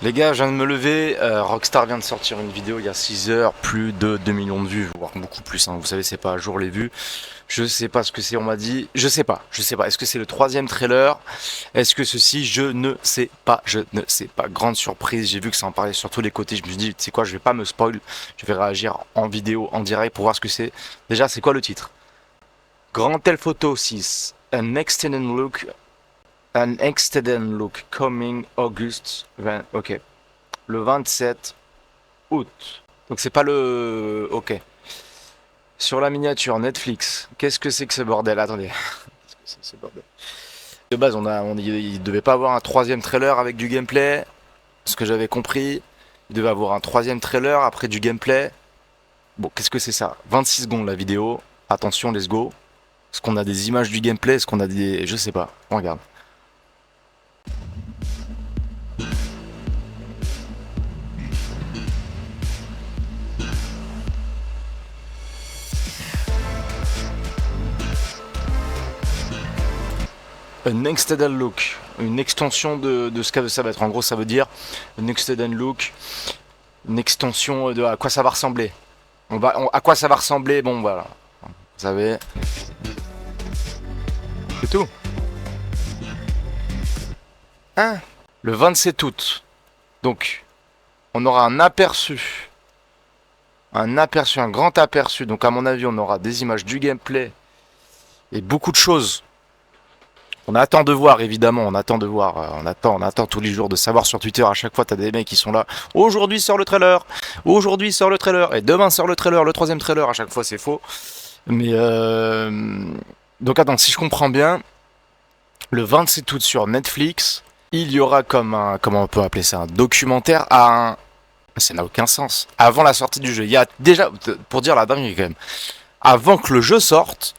Les gars, je viens de me lever, Rockstar vient de sortir une vidéo il y a 6 heures, plus de 2 millions de vues, voire beaucoup plus, hein. Vous savez, c'est pas à jour les vues. Je sais pas ce que c'est, on m'a dit. Je sais pas. Est-ce que c'est le troisième trailer? Est-ce que ceci? Je ne sais pas. Grande surprise, j'ai vu que ça en parlait sur tous les côtés. Je me suis dit, tu sais quoi, je vais pas me spoil, je vais réagir en vidéo, en direct pour voir ce que c'est. Déjà, c'est quoi le titre? Grand Theft Auto 6, an extended look coming August 20. Ok. Le 27 août. Donc c'est pas le. Ok. Sur la miniature Netflix, qu'est-ce que c'est que ce bordel? Attendez. Qu'est-ce que c'est que ce bordel? De base, il devait pas avoir un troisième trailer avec du gameplay. Ce que j'avais compris, il devait avoir un troisième trailer après du gameplay. Bon, qu'est-ce que c'est ça? 26 secondes la vidéo. Attention, let's go. Est-ce qu'on a des images du gameplay? Est-ce qu'on a des. Je sais pas. On regarde. Un extended look, une extension de ce que ça va être. En gros, ça veut dire un extended look, une extension de à quoi ça va ressembler. À quoi ça va ressembler. Bon, voilà. Vous savez, c'est tout. Hein? Le 27 août. Donc, on aura un grand aperçu. Donc, à mon avis, on aura des images du gameplay et beaucoup de choses. On attend de voir, évidemment, on attend de voir, on attend tous les jours de savoir sur Twitter, à chaque fois t'as des mecs qui sont là, aujourd'hui sort le trailer, aujourd'hui sort le trailer, et demain sort le trailer, le troisième trailer, à chaque fois c'est faux. Mais donc attends, si je comprends bien, le 27 août sur Netflix, il y aura comme un, comment on peut appeler ça, un documentaire à un... Ça n'a aucun sens. Avant la sortie du jeu, il y a déjà, pour dire la dinguerie quand même, avant que le jeu sorte,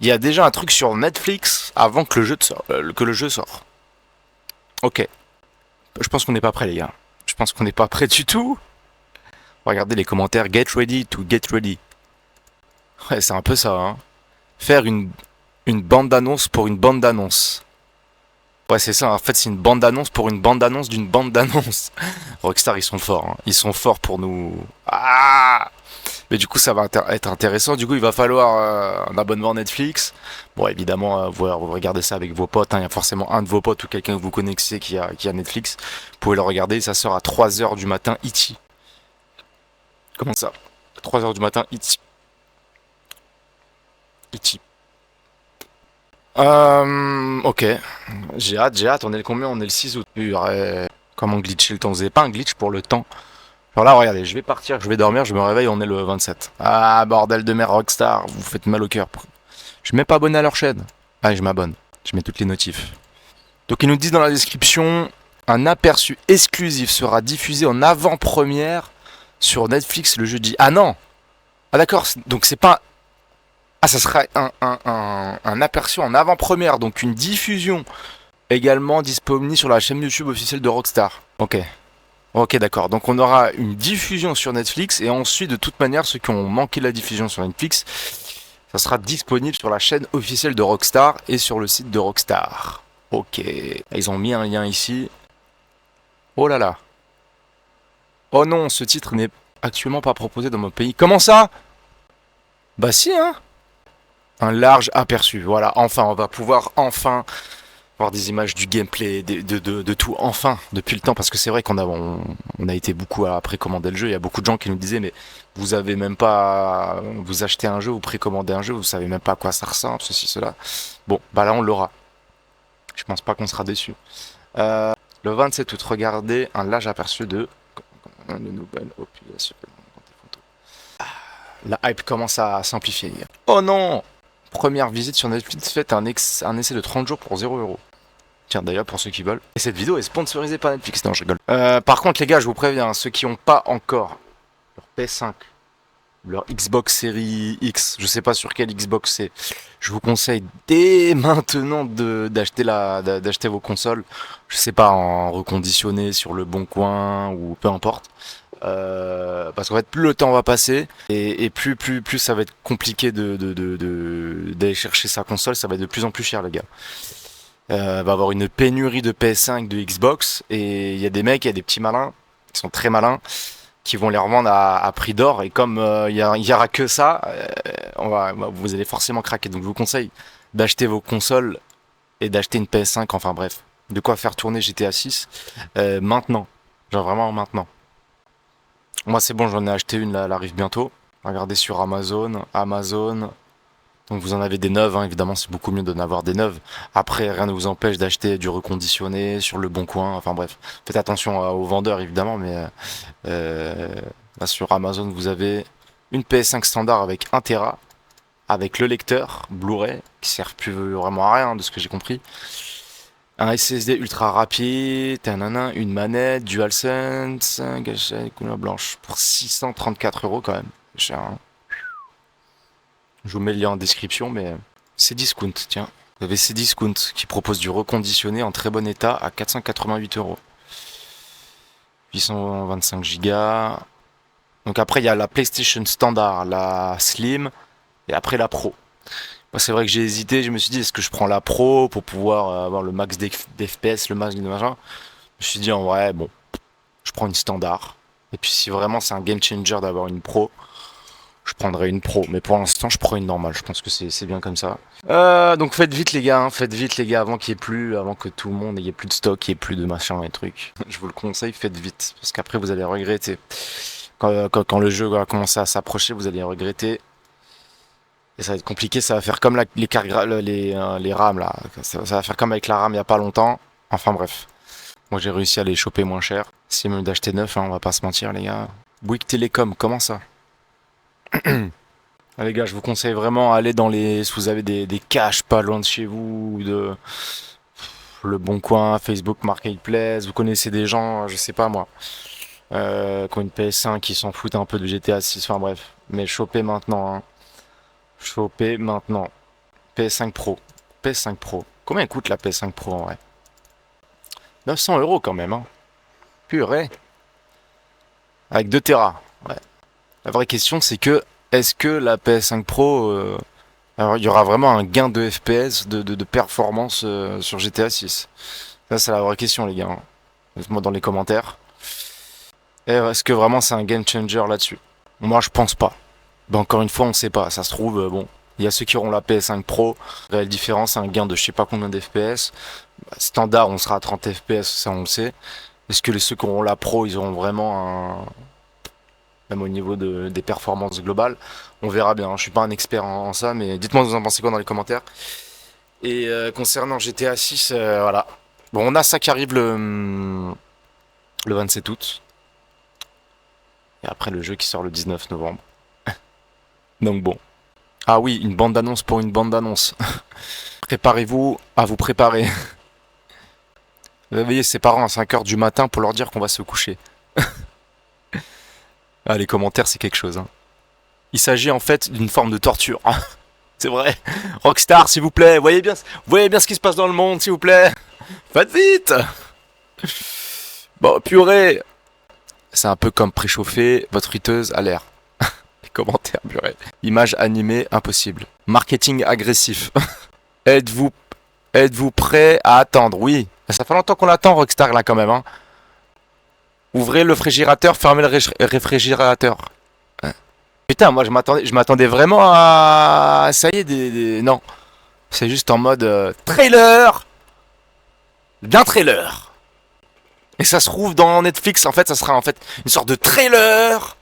il y a déjà un truc sur Netflix avant que le jeu sort. Ok. Je pense qu'on n'est pas prêt, les gars. Je pense qu'on n'est pas prêt du tout. Regardez les commentaires. Get ready to get ready. Ouais, c'est un peu ça, hein. Faire une bande d'annonce pour une bande d'annonce. Ouais, c'est ça. En fait, c'est une bande d'annonce pour une bande d'annonce d'une bande d'annonce. Rockstar, ils sont forts, hein. Ils sont forts pour nous. Ah! Mais du coup, ça va être intéressant. Du coup, il va falloir un abonnement Netflix. Bon, évidemment, vous regardez ça avec vos potes, hein. Il y a forcément un de vos potes ou quelqu'un que vous connaissez qui a Netflix. Vous pouvez le regarder. Ça sort à 3 heures du matin, Ichi. Comment ça? 3 heures du matin, Ichi. Ichi. Ok. J'ai hâte. On est le combien? On est le 6 août. Comment glitcher le temps? Vous avez pas un glitch pour le temps? Alors là, regardez, je vais partir, je vais dormir, je me réveille, on est le 27. Ah, bordel de merde, Rockstar, vous faites mal au cœur. Je suis même pas abonné à leur chaîne. Allez, je m'abonne. Je mets toutes les notifs. Donc ils nous disent dans la description, un aperçu exclusif sera diffusé en avant-première sur Netflix le jeudi. Ah non. Ah d'accord, donc c'est pas... Ah, ça sera un aperçu en avant-première, donc une diffusion également disponible sur la chaîne YouTube officielle de Rockstar. Ok. Ok, d'accord. Donc on aura une diffusion sur Netflix et ensuite, de toute manière, ceux qui ont manqué la diffusion sur Netflix, ça sera disponible sur la chaîne officielle de Rockstar et sur le site de Rockstar. Ok. Ils ont mis un lien ici. Oh là là. Oh non, ce titre n'est actuellement pas proposé dans mon pays. Comment ça? Bah si, hein. Un large aperçu. Voilà, enfin, on va pouvoir voir des images du gameplay, de tout, enfin, depuis le temps, parce que c'est vrai qu'on a été beaucoup à précommander le jeu. Il y a beaucoup de gens qui nous disaient, mais vous avez même pas, vous achetez un jeu, vous précommandez un jeu, vous savez même pas à quoi ça ressemble, ceci, cela. Bon, bah là, on l'aura. Je pense pas qu'on sera déçu. Le 27 août, regardez un large aperçu de une nouvelle population. La hype commence à s'amplifier. Oh non! Première visite sur Netflix, faites un essai de 30 jours pour 0 €. Tiens, d'ailleurs, pour ceux qui veulent. Et cette vidéo est sponsorisée par Netflix. Non, je rigole. Par contre, les gars, je vous préviens, ceux qui n'ont pas encore leur PS5, leur Xbox Series X, je sais pas sur quelle Xbox c'est, je vous conseille dès maintenant d'acheter vos consoles. Je sais pas, en reconditionné sur le bon coin ou peu importe. Parce qu'en fait, plus le temps va passer et plus ça va être compliqué d'aller chercher sa console, ça va être de plus en plus cher, les gars. va avoir une pénurie de PS5, de Xbox, et il y a des mecs, il y a des petits malins, qui sont très malins, qui vont les revendre à prix d'or, et comme il y aura que ça, vous allez forcément craquer. Donc je vous conseille d'acheter vos consoles et d'acheter une PS5, enfin bref, de quoi faire tourner GTA 6 maintenant, genre vraiment maintenant. Moi c'est bon, j'en ai acheté une, là, elle arrive bientôt. Regardez sur Amazon. Donc vous en avez des neuves, hein, évidemment c'est beaucoup mieux d'en avoir des neuves. Après rien ne vous empêche d'acheter du reconditionné sur le bon coin, enfin bref. Faites attention aux vendeurs évidemment, mais là sur Amazon vous avez une PS5 standard avec 1 Tera, avec le lecteur Blu-ray, qui sert plus vraiment à rien de ce que j'ai compris. Un SSD ultra rapide, une manette, DualSense, gâchette, couleur blanche, pour 634 € quand même. Cher, hein. Je vous mets le lien en description, mais c'est Discount, tiens. Vous avez Cdiscount qui propose du reconditionné en très bon état à 488 €. 825 Go. Donc après, il y a la PlayStation Standard, la Slim, et après la Pro. Moi, c'est vrai que j'ai hésité, je me suis dit, est-ce que je prends la Pro pour pouvoir avoir le max d'FPS, le max de machin. Je me suis dit, en vrai, bon, je prends une Standard. Et puis si vraiment c'est un game changer d'avoir une Pro, je prendrais une Pro, mais pour l'instant je prends une normale. Je pense que c'est bien comme ça. Donc faites vite les gars, hein, faites vite les gars avant qu'il y ait plus, avant que tout le monde ait plus de stock, qu'il y ait plus de machin et trucs. Je vous le conseille, faites vite, parce qu'après vous allez regretter. Quand le jeu va commencer à s'approcher, vous allez regretter. Et ça va être compliqué, ça va faire comme les rames là. Ça va faire comme avec la rame il y a pas longtemps. Enfin bref. Moi j'ai réussi à les choper moins cher. C'est mieux d'acheter neuf, hein, on va pas se mentir les gars. Bouygues Télécom, comment ça? Ah, les gars, je vous conseille vraiment aller dans les. Si vous avez des caches pas loin de chez vous, de Le Bon Coin, Facebook Marketplace, vous connaissez des gens, je sais pas moi, qui ont une PS5 qui s'en foutent un peu de GTA 6, enfin bref. Mais chopez maintenant, hein. Chopez maintenant. PS5 Pro. PS5 Pro. Combien coûte la PS5 Pro en vrai? 900 € quand même, hein. Purée. Avec 2 Tera. Ouais. La vraie question c'est que est-ce que la PS5 Pro, alors il y aura vraiment un gain de FPS, de performance sur GTA 6? Ça c'est la vraie question les gars, hein. Dites-moi dans les commentaires. Et est-ce que vraiment c'est un game changer là-dessus? Moi je pense pas. Ben, encore une fois on sait pas, ça se trouve, bon. Il y a ceux qui auront la PS5 Pro, réelle différence, un gain de je sais pas combien d'FPS. Standard on sera à 30 FPS, ça on le sait. Est-ce que ceux qui auront la Pro ils auront vraiment un, même au niveau des performances globales? On verra bien, hein. Je suis pas un expert en ça, mais dites-moi vous en pensez quoi dans les commentaires. Et concernant GTA 6, voilà. Bon, on a ça qui arrive le 27 août. Et après le jeu qui sort le 19 novembre. Donc bon. Ah oui, une bande d'annonce pour une bande d'annonce. Préparez-vous à vous préparer. Réveillez ses parents à 5 h du matin pour leur dire qu'on va se coucher. Ah, les commentaires, c'est quelque chose, hein. Il s'agit en fait d'une forme de torture. C'est vrai. Rockstar, s'il vous plaît, voyez bien ce qui se passe dans le monde, s'il vous plaît. Faites vite. Bon, purée. C'est un peu comme préchauffer votre friteuse à l'air. Les commentaires, purée. Image animée, impossible. Marketing agressif. Êtes-vous êtes-vous prêt à attendre? Oui. Ça fait longtemps qu'on l'attend, Rockstar, là, quand même, hein. Ouvrez le réfrigérateur, fermez le réfrigérateur. Putain, moi je m'attendais vraiment à. Ça y est, non. C'est juste en mode trailer d'un trailer. Et ça se trouve dans Netflix, en fait, ça sera en fait une sorte de trailer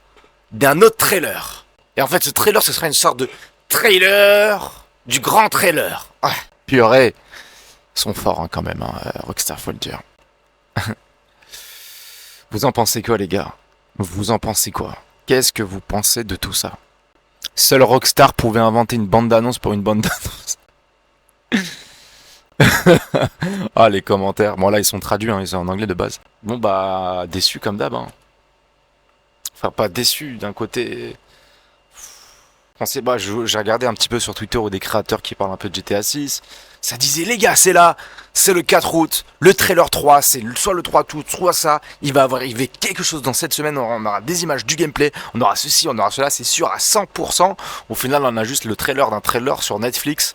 d'un autre trailer. Et en fait, ce trailer, ce sera une sorte de trailer du grand trailer. Ouais. Purée. Ils sont forts, hein, quand même, hein, Rockstar, faut le dire. Vous en pensez quoi, les gars? Vous en pensez quoi? Qu'est-ce que vous pensez de tout ça? Seul Rockstar pouvait inventer une bande d'annonce pour une bande d'annonce. Ah, les commentaires. Bon, là, ils sont traduits, hein, ils sont en anglais de base. Bon, bah, déçu comme d'hab, hein. Enfin, pas déçu, d'un côté. J'ai regardé un petit peu sur Twitter ou des créateurs qui parlent un peu de GTA 6. Ça disait, les gars, c'est là, c'est le 4 août, le trailer 3, c'est soit le 3 août, soit ça. Il va arriver quelque chose dans cette semaine, on aura des images, du gameplay, on aura ceci, on aura cela, c'est sûr à 100%. Au final, on a juste le trailer d'un trailer sur Netflix.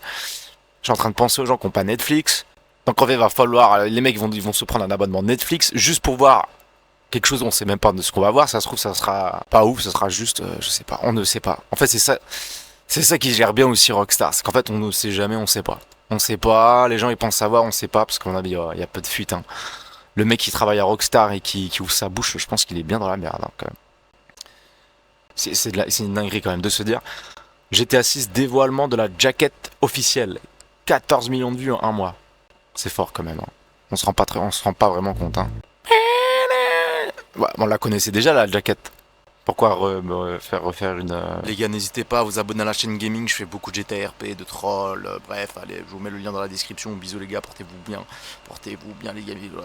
Je suis en train de penser aux gens qui n'ont pas Netflix. Donc en fait, il va falloir, les mecs ils vont se prendre un abonnement Netflix juste pour voir quelque chose, on sait même pas de ce qu'on va voir. Ça se trouve, ça sera pas ouf, ça sera juste, je sais pas, on ne sait pas. En fait, c'est ça qui gère bien aussi Rockstar, c'est qu'en fait, on ne sait jamais, on sait pas. On sait pas, les gens ils pensent savoir, on sait pas, parce qu'on a dit, il y a peu de fuite. Hein. Le mec qui travaille à Rockstar et qui ouvre sa bouche, je pense qu'il est bien dans la merde. Hein, quand même. C'est une dinguerie quand même de se dire. GTA 6 dévoilement de la jaquette officielle. 14 millions de vues en un mois. C'est fort quand même. Hein. On se rend pas vraiment compte. Hein. Ouais, on la connaissait déjà la jaquette. Pourquoi faire refaire une. Les gars, n'hésitez pas à vous abonner à la chaîne gaming. Je fais beaucoup de GTA RP, de trolls. Bref, allez, je vous mets le lien dans la description. Bisous les gars, portez-vous bien. Portez-vous bien les gars. Bon,